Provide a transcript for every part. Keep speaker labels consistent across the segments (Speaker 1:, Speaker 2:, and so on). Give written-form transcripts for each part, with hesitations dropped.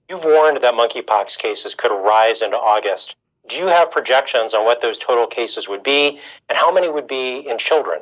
Speaker 1: You've warned that monkeypox cases could rise into August. Do you have projections on what those total cases would be and how many would be in children?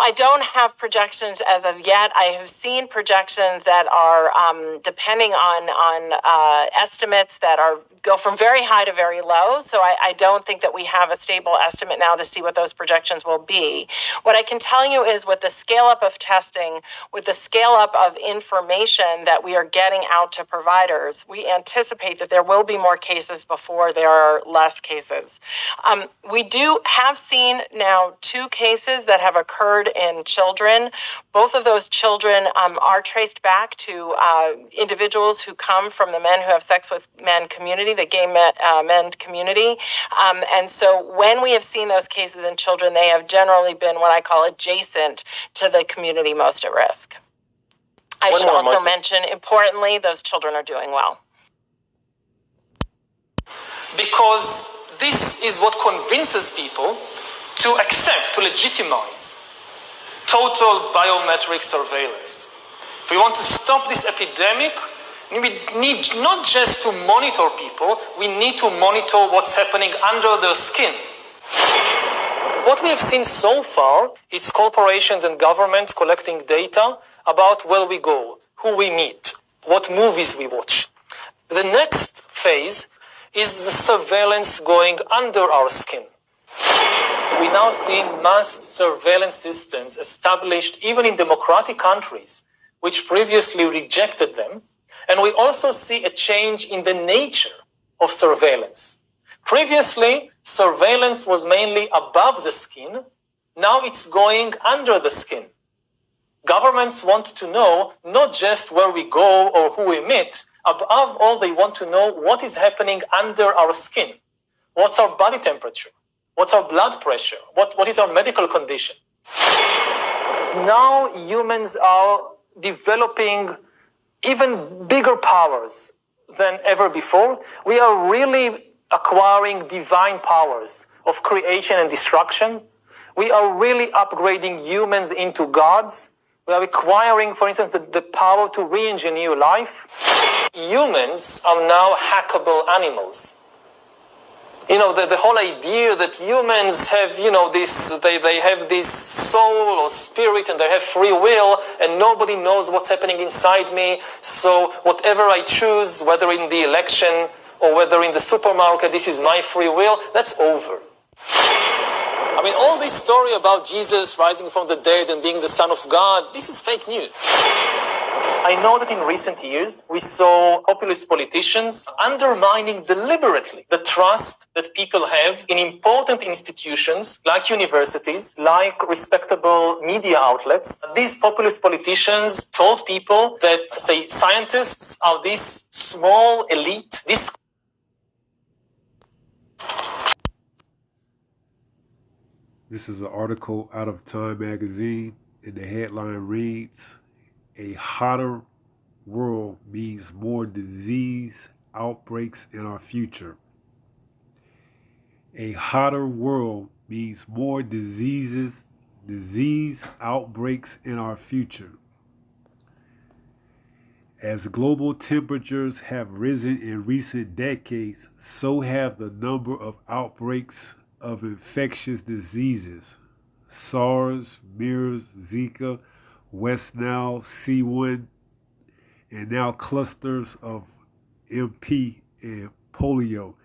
Speaker 2: I don't have projections as of yet. I have seen projections that are depending on estimates that go from very high to very low. So I don't think that we have a stable estimate now to see what those projections will be. What I can tell you is with the scale up of testing, with the scale up of information that we are getting out to providers, we anticipate that there will be more cases before there are less cases. We do have seen now 2 cases that have occurred in children. Both of those children are traced back to individuals who come from the men who have sex with men community, the gay men community. And so when we have seen those cases in children, they have generally been what I call adjacent to the community most at risk. I should also mention, importantly, those children are doing well.
Speaker 3: Because this is what convinces people to accept, to legitimize total biometric surveillance. If we want to stop this epidemic, we need not just to monitor people, we need to monitor what's happening under their skin. What we have seen so far, it's corporations and governments collecting data about where we go, who we meet, what movies we watch. The next phase is the surveillance going under our skin. We now see mass surveillance systems established even in democratic countries, which previously rejected them. And we also see a change in the nature of surveillance. Previously, surveillance was mainly above the skin. Now it's going under the skin. Governments want to know not just where we go or who we meet. Above all, they want to know what is happening under our skin. What's our body temperature? What's our blood pressure? What is our medical condition? Now humans are developing even bigger powers than ever before. We are really acquiring divine powers of creation and destruction. We are really upgrading humans into gods. We are acquiring, for instance, the power to re-engineer life. Humans are now hackable animals. The whole idea that humans have, they have this soul or spirit and they have free will and nobody knows what's happening inside me. So whatever I choose, whether in the election or whether in the supermarket, this is my free will, that's over. All this story about Jesus rising from the dead and being the Son of God, this is fake news. I know that in recent years, we saw populist politicians undermining deliberately the trust that people have in important institutions like universities, like respectable media outlets. These populist politicians told people that, say, scientists are this small elite, this.
Speaker 4: This is an article out of Time magazine, and the headline reads, "A hotter world means more disease outbreaks in our future." A hotter world means more disease outbreaks in our future. As global temperatures have risen in recent decades, so have the number of outbreaks of infectious diseases. SARS, MERS, Zika, West Nile, C1, and now clusters of MP and polio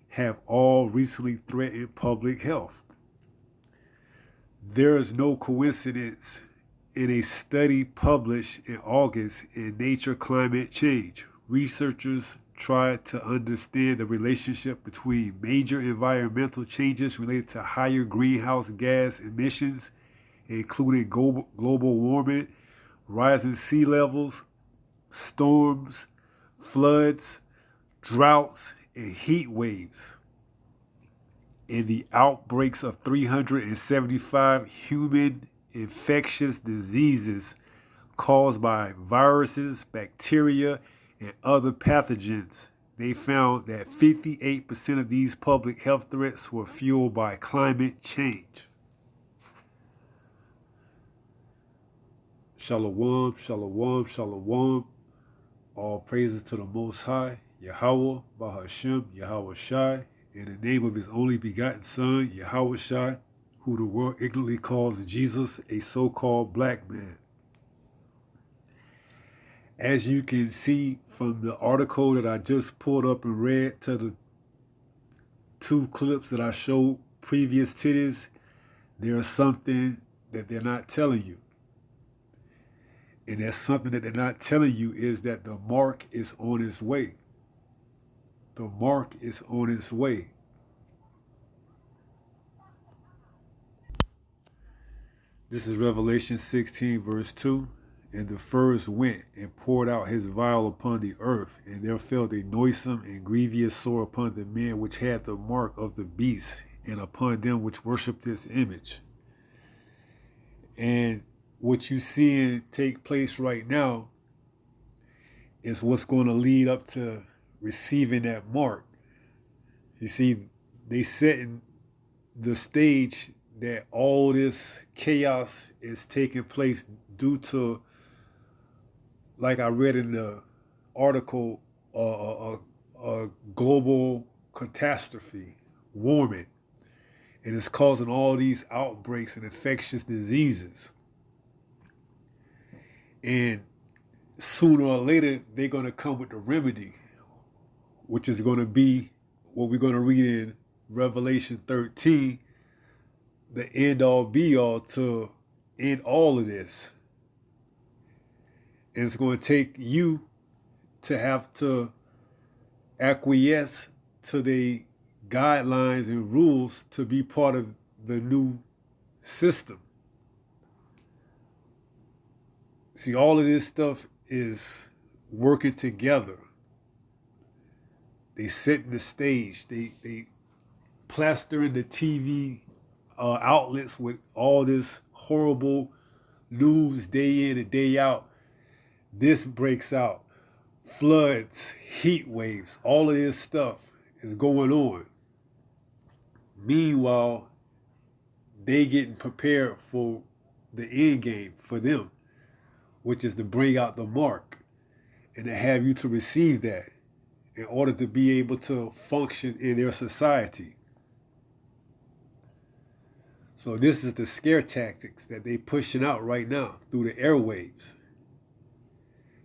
Speaker 4: have all recently threatened public health. There is no coincidence in a study published in August in Nature Climate Change. Researchers tried to understand the relationship between major environmental changes related to higher greenhouse gas emissions, including global warming, rising sea levels, storms, floods, droughts, and heat waves, and the outbreaks of 375 human infectious diseases caused by viruses, bacteria, and other pathogens. They found that 58% of these public health threats were fueled by climate change. Shalom, shalom, shalom. All praises to the Most High, Yahweh, Bahashem, Yahweh Shai, in the name of his only begotten Son, Yahweh Shai, who the world ignorantly calls Jesus a so-called black man. As you can see from the article that I just pulled up and read to the two clips that I showed previous to this, there's something that they're not telling you. And that's something that they're not telling you is that the mark is on its way. The mark is on its way. This is Revelation 16, verse 2. And the first went and poured out his vial upon the earth, and there fell a noisome and grievous sore upon the men which had the mark of the beast, and upon them which worshipped his image. And what you see take place right now is what's going to lead up to receiving that mark. You see, they setting the stage that all this chaos is taking place due to, like I read in the article, a global catastrophe, warming. And it's causing all these outbreaks and infectious diseases. And sooner or later, they're going to come with the remedy, which is going to be what we're going to read in Revelation 13, the end all be all to end all of this. And it's going to take you to have to acquiesce to the guidelines and rules to be part of the new system. See, all of this stuff is working together. They set the stage. They plastering the TV outlets with all this horrible news day in and day out. This breaks out. Floods, heat waves, all of this stuff is going on. Meanwhile, they getting prepared for the end game for them, which is to bring out the mark and to have you to receive that in order to be able to function in their society. So this is the scare tactics that they pushing out right now through the airwaves.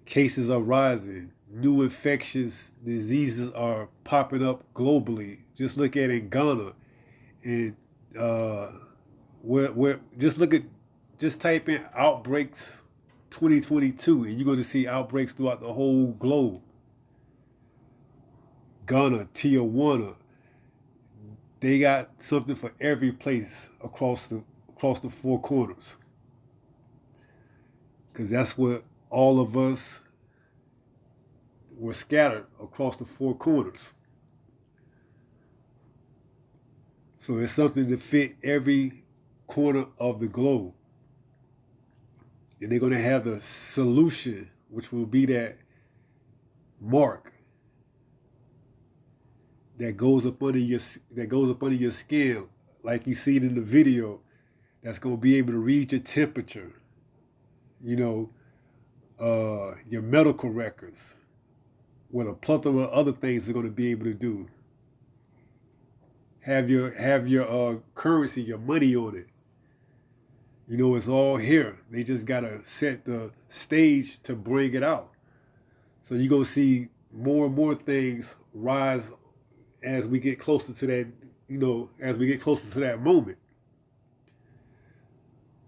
Speaker 4: Cases are rising. New infectious diseases are popping up globally. Just look at in Ghana. And just type in outbreaks 2022 and you're going to see outbreaks throughout the whole globe. Ghana, Tijuana, they got something for every place across the four corners. Because that's what all of us were scattered across the four corners. So it's something to fit every corner of the globe. And they're going to have the solution, which will be that mark that goes up under your skin, like you see it in the video, that's going to be able to read your temperature, your medical records, what a plethora of other things are going to be able to do. Have your currency, your money on it. It's all here. They just got to set the stage to bring it out. So you're going to see more and more things rise as we get closer to that, as we get closer to that moment.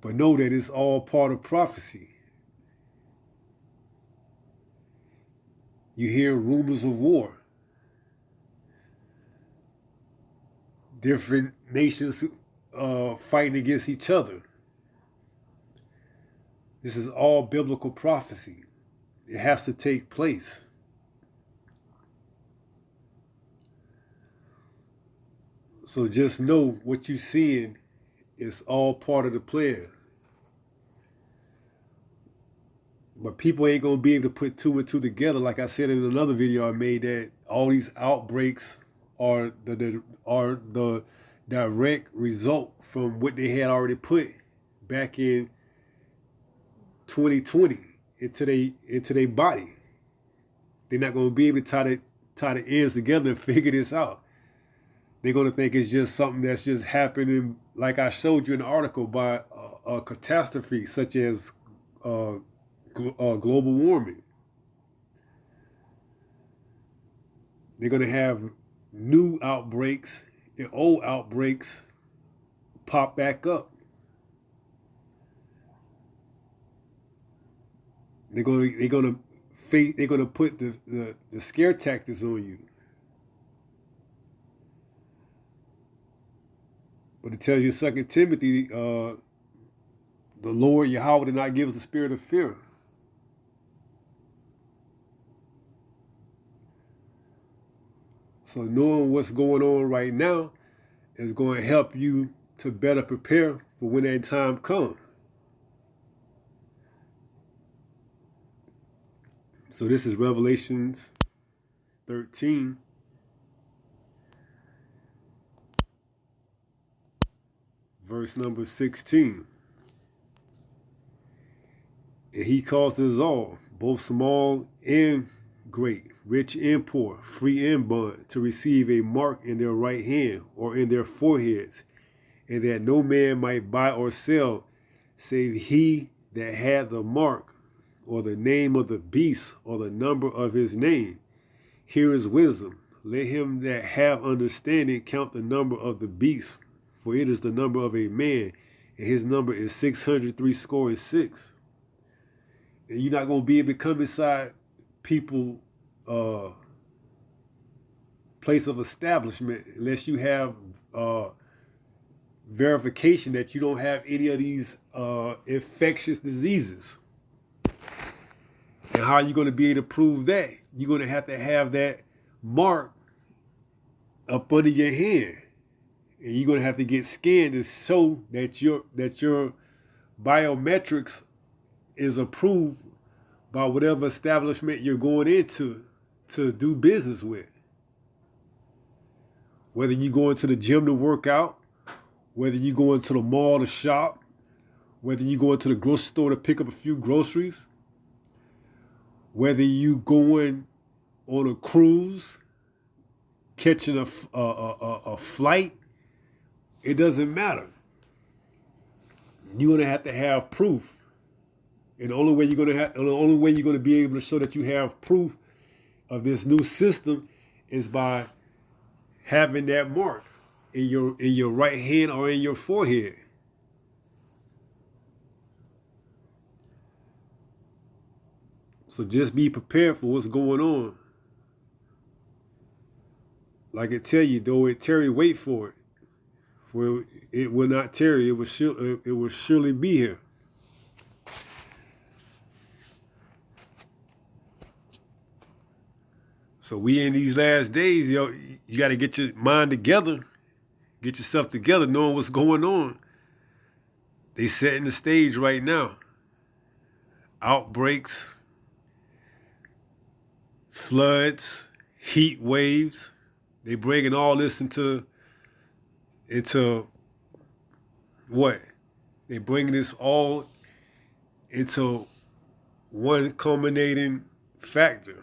Speaker 4: But know that it's all part of prophecy. You hear rumors of war. Different nations fighting against each other. This is all biblical prophecy. It has to take place. So just know what you're seeing is all part of the plan. But people ain't going to be able to put two and two together. Like I said in another video I made, that all these outbreaks are the direct result from what they had already put back in 2020 into their body. They're not going to be able to tie the ends together and figure this out. They're going to think it's just something that's just happening, like I showed you in the article, by a catastrophe such as global warming. They're going to have new outbreaks and old outbreaks pop back up. They're going to put the scare tactics on you. But it tells you in 2 Timothy, the Lord Yahweh did not give us a spirit of fear. So knowing what's going on right now is going to help you to better prepare for when that time comes. So this is Revelations 13. Verse number 16. And he causes all, both small and great, rich and poor, free and bond, to receive a mark in their right hand or in their foreheads, and that no man might buy or sell, save he that had the mark, or the name of the beast, or the number of his name. Here is wisdom. Let him that have understanding count the number of the beast, for it is the number of a man, and his number is 666. And you're not going to be able to come inside people' place of establishment unless you have verification that you don't have any of these infectious diseases. And how are you going to be able to prove that? You're going to have that mark up under your hand. And you're going to have to get scanned to show that your biometrics is approved by whatever establishment you're going into to do business with. Whether you go into the gym to work out, whether you go into the mall to shop, whether you go into the grocery store to pick up a few groceries, whether you going on a cruise, catching a flight, it doesn't matter. You're gonna have proof, and the only way you're gonna be able to show that you have proof of this new system is by having that mark in your right hand or in your forehead. So just be prepared for what's going on. Like it tell you, though it tarry, wait for it. For it will not tarry, it will surely be here. So we in these last days, you got to get your mind together, get yourself together, knowing what's going on. They setting the stage right now. Outbreaks, floods, heat waves. They bringing all this into what? They bringing this all into one culminating factor,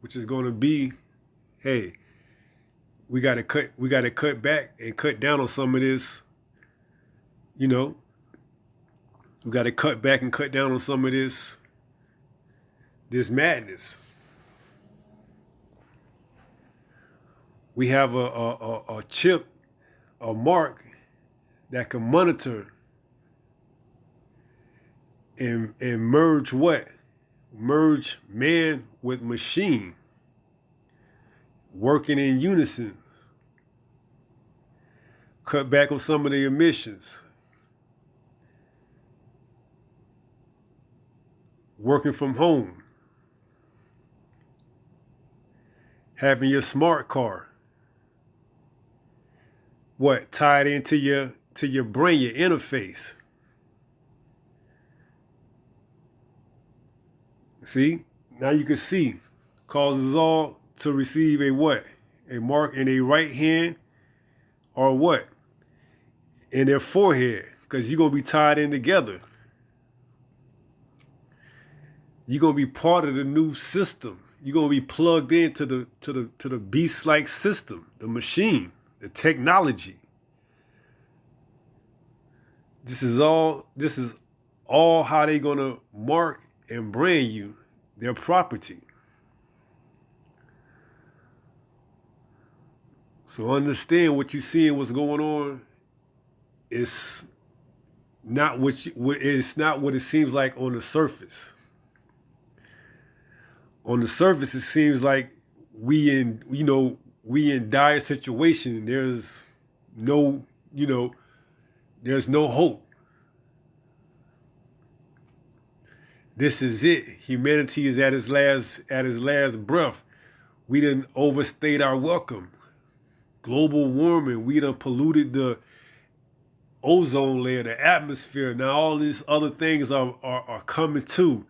Speaker 4: which is going to be, hey, we got to cut back and cut down on some of this. We got to cut back and cut down on some of this madness. We have a chip, a mark that can monitor and merge what? Merge man with machine, working in unison. Cut back on some of the emissions. Working from home. Having your smart car. What? Tied into your brain, your interface. See? Now you can see. Causes all to receive a what? A mark in a right hand or what? In their forehead. Because you're going to be tied in together. You're going to be part of the new system. you're gonna be plugged into the beast-like system, the machine, the technology. This is all how they gonna mark and brand you, their property. So understand what you see and what's going on. It's not it's not what it seems like on the surface. On the surface, it seems like we in dire situation. There's no hope. This is it. Humanity is at its last breath. We done overstayed our welcome. Global warming, we done polluted the ozone layer, the atmosphere. Now all these other things are coming too.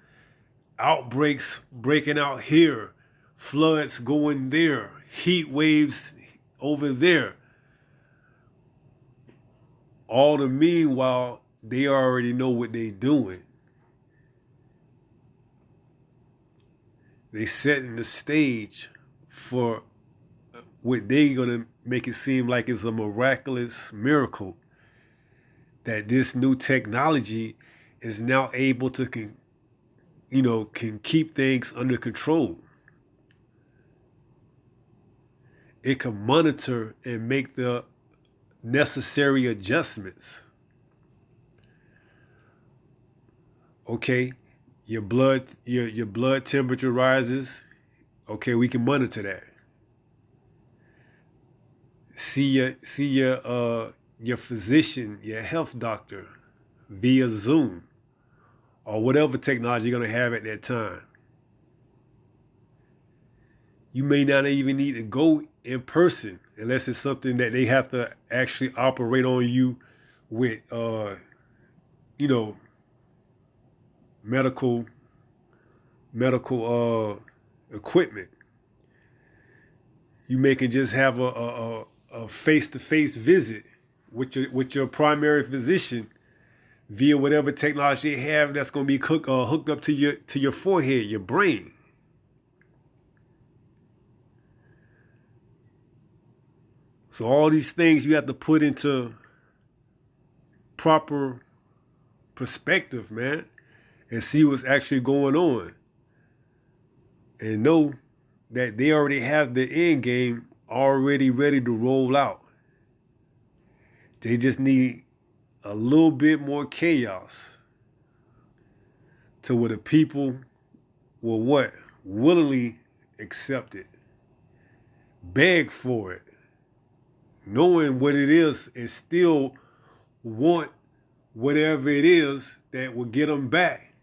Speaker 4: Outbreaks breaking out here, floods going there, heat waves over there. All the meanwhile, they already know what they doing. They setting the stage for what they gonna make it seem like it's a miraculous miracle that this new technology is now able to can keep things under control. It can monitor and make the necessary adjustments. Okay, your blood temperature rises. Okay, we can monitor that. See your physician, your health doctor via Zoom or whatever technology you're gonna have at that time. You may not even need to go in person unless it's something that they have to actually operate on you with medical equipment. You may can just have a face-to-face visit with your primary physician via whatever technology they have that's going to be hooked up to your forehead, your brain. So all these things you have to put into proper perspective, man, and see what's actually going on. And know that they already have the end game already ready to roll out. They just need a little bit more chaos to where the people will willingly accept it, beg for it, knowing what it is and still want whatever it is that will get them back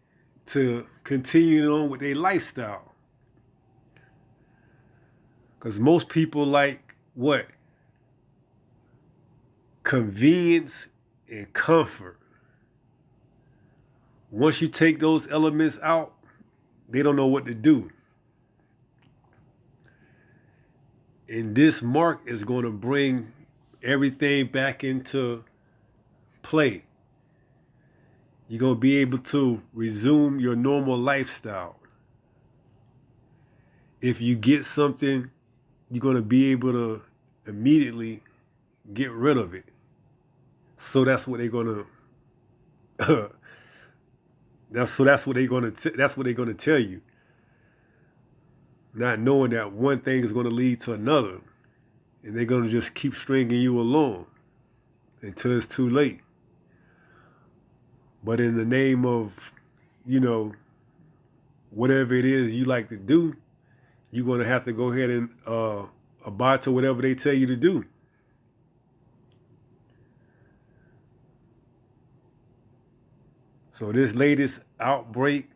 Speaker 4: to continue on with their lifestyle. Because most people like what? Convenience and comfort. Once you take those elements out, they don't know what to do. And this mark is going to bring everything back into play. You're going to be able to resume your normal lifestyle. If you get something, you're going to be able to immediately get rid of it. So that's what they're going to that's what they're going to tell you. Not knowing that one thing is going to lead to another, and they're going to just keep stringing you along until it's too late. But in the name of, whatever it is you like to do, you're going to have to go ahead and abide to whatever they tell you to do. So this latest outbreak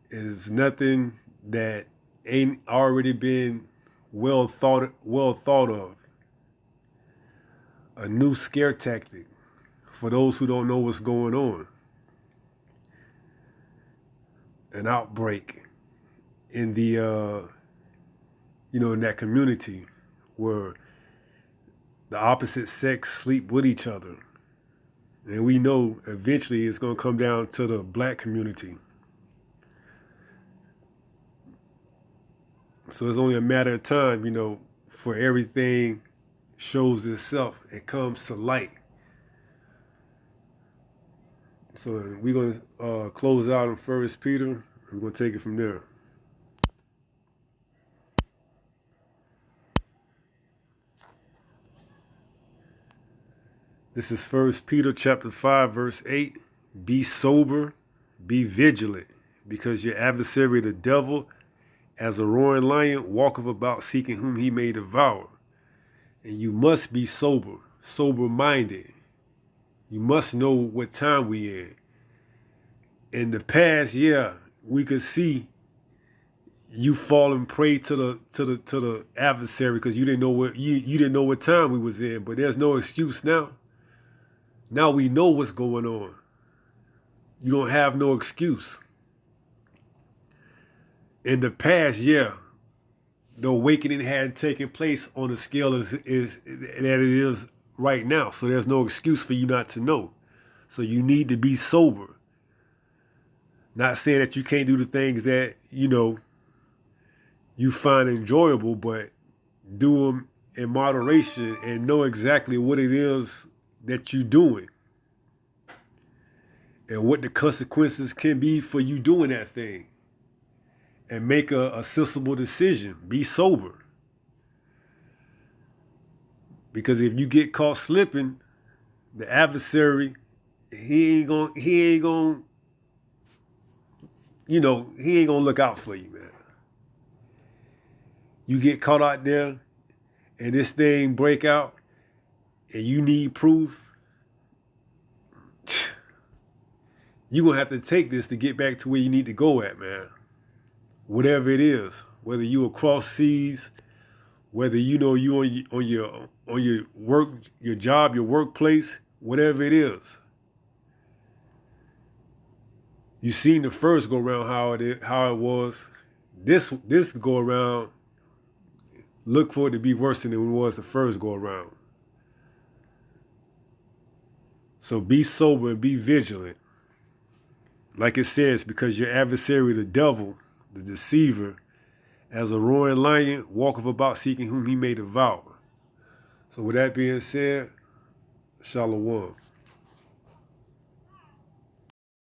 Speaker 4: is nothing that ain't already been well thought of. A new scare tactic for those who don't know what's going on. An outbreak in the in that community where the opposite sex sleep with each other. And we know eventually it's going to come down to the black community. So it's only a matter of time, for everything shows itself. It comes to light. So we're going to close out in 1 Peter. We're going to take it from there. This is 1 Peter chapter 5, verse 8. Be sober, be vigilant, because your adversary the devil, as a roaring lion, walketh about seeking whom he may devour. And you must be sober, sober-minded. You must know what time we in. In the past, we could see you falling prey to the adversary because you didn't know what time we was in. But there's no excuse now. Now we know what's going on. You don't have no excuse. In the past, the awakening hadn't taken place on the scale is that it is right now. So there's no excuse for you not to know. So you need to be sober. Not saying that you can't do the things that, you find enjoyable, but do them in moderation and know exactly what it is that you're doing and what the consequences can be for you doing that thing. And make a sensible decision. Be sober. Because if you get caught slipping, the adversary, he ain't gonna look out for you, man. You get caught out there and this thing break out and you need proof, you're gonna have to take this to get back to where you need to go at, man. Whatever it is, whether you across seas, whether you on your work, your job, your workplace, whatever it is. You seen the first go around how it was. This go around, look for it to be worse than it was the first go around. So be sober and be vigilant. Like it says, because your adversary, the devil, the deceiver, as a roaring lion, walketh about seeking whom he may devour. So with that being said, Shalom.